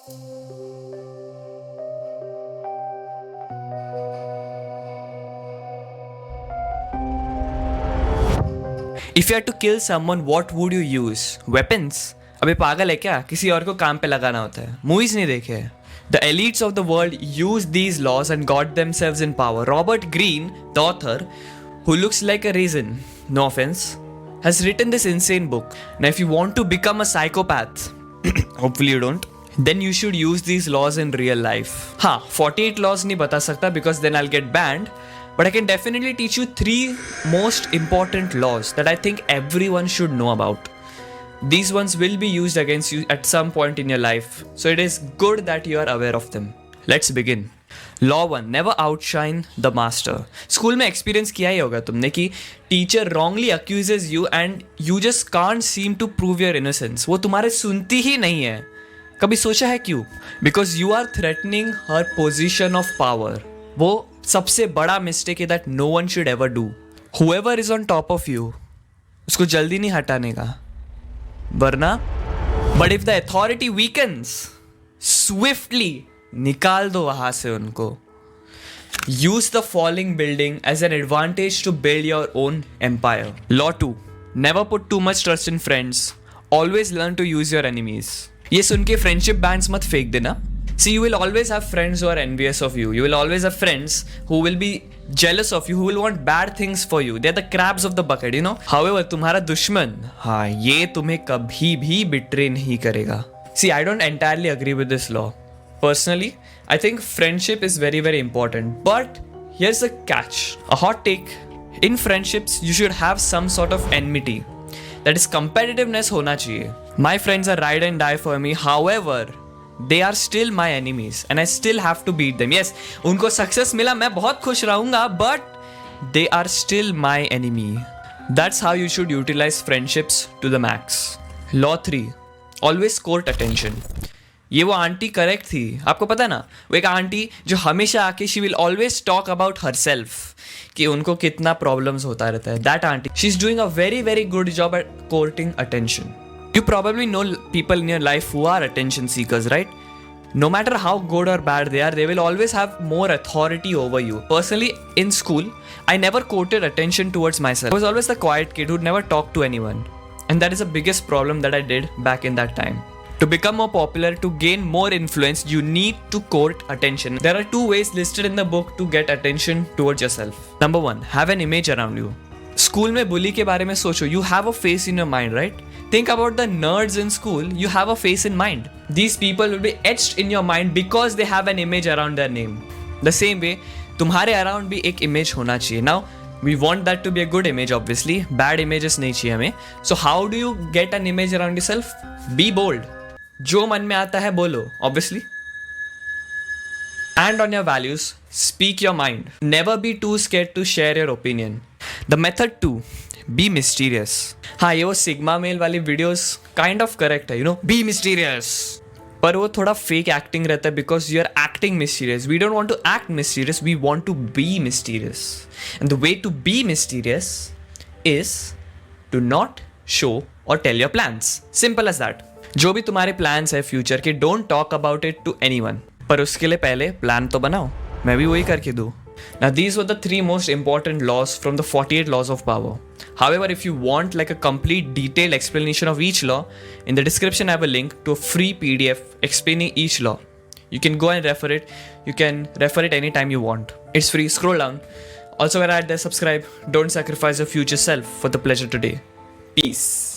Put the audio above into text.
If you had to kill someone, what would you use? Weapons? अबे पागल है क्या? किसी और को काम पे लगाना होता है. Movies नहीं देखे. The elites of the world used these laws and got themselves in power. Robert Greene, the author, who looks like a raisin, no offense, has written this insane book. Now, if you want to become a psychopath, hopefully you don't, then you should use these laws in real life. हाँ, 48 laws नहीं बता सकता because then I'll get banned. But I can definitely teach you 3 most important laws that I think everyone should know about. These ones will be used against you at some point in your life, so it is good that you are aware of them. Let's begin. Law 1. Never outshine the master. School में experience किया ही होगा तुमने कि teacher wrongly accuses you and you just can't seem to prove your innocence. वो तुम्हारे सुनती ही नहीं है. कभी सोचा है क्यों? Because you are threatening her position of power. वो सबसे बड़ा मिस्टेक है that no one should ever do. Whoever is on top of you, उसको जल्दी नहीं हटाने का, वरना but if the authority weakens, swiftly निकाल दो वहां से उनको. Use the falling building as an advantage to build your own empire. Law 2. Never put too much trust in friends. Always learn to use your enemies. ये सुन के friendship bands मत फेंक देना. See, you will always have friends who are envious of you. You will always have friends who will be jealous of you, who will want bad things for you. They're the crabs of the bucket, you know. However, तुम्हारा दुश्मन, हाँ, ये तुम्हें कभी भी betray नहीं करेगा. See, I don't entirely agree with this law. Personally, I think friendship is very, very important. But here's the catch. A hot take. In friendships, you should have some sort of enmity. That is, competitiveness होना चाहिए. My friends are ride and die for me. However, they are still my enemies and I still have to beat them. Yes, उनको success मिला, मैं बहुत खुश रहूँगा, but they are still my enemy. That's how you should utilize friendships to the max. Law 3. Always court attention. ये वो aunty correct थी. आपको पता ना, वो एक आंटी जो हमेशा आके she will always talk about herself कि उनको कितना problems होता रहता है. That auntie, she's doing a very, very good job at courting attention. You probably know people in your life who are attention seekers, right? No matter how good or bad they are, they will always have more authority over you. Personally, in school, I never courted attention towards myself. I was always the quiet kid who'd never talk to anyone. And that is the biggest problem that I did back in that time. To become more popular, to gain more influence, you need to court attention. There are 2 ways listed in the book to get attention towards yourself. Number 1, have an image around you. School में bully के बारे में सोचो. You have a face in your mind, right? Think about the nerds in school. You have a face in mind. These people will be etched in your mind because they have an image around their name. The same way, तुम्हारे around भी एक image होना चाहिए. Now, we want that to be a good image, obviously. Bad images नहीं चाहिए हमें. So how do you get an image around yourself? Be bold. जो मन में आता है बोलो, obviously. And on your values, speak your mind. Never be too scared to share your opinion. The method 2. Be mysterious. हाँ, ये वो sigma male वाली वीडियोस काइंड ऑफ करेक्ट है, यू नो, बी मिस्टीरियस. पर वो थोड़ा फेक एक्टिंग रहता है because you are acting mysterious. We don't want to act mysterious, we want to be mysterious. And the way to be mysterious is to not show और tell your plans. Simple as that. जो भी तुम्हारे plans है future के, don't talk about it to anyone. पर उसके लिए पहले प्लान तो बनाओ. मैं भी वही करके दूँ. Now, these were the 3 most important laws from the 48 laws of power. However, if you want like a complete detailed explanation of each law, in the description I have a link to a free PDF explaining each law. You can go and refer it. You can refer it anytime you want. It's free. Scroll down. Also, when I add there, subscribe. Don't sacrifice your future self for the pleasure today. Peace.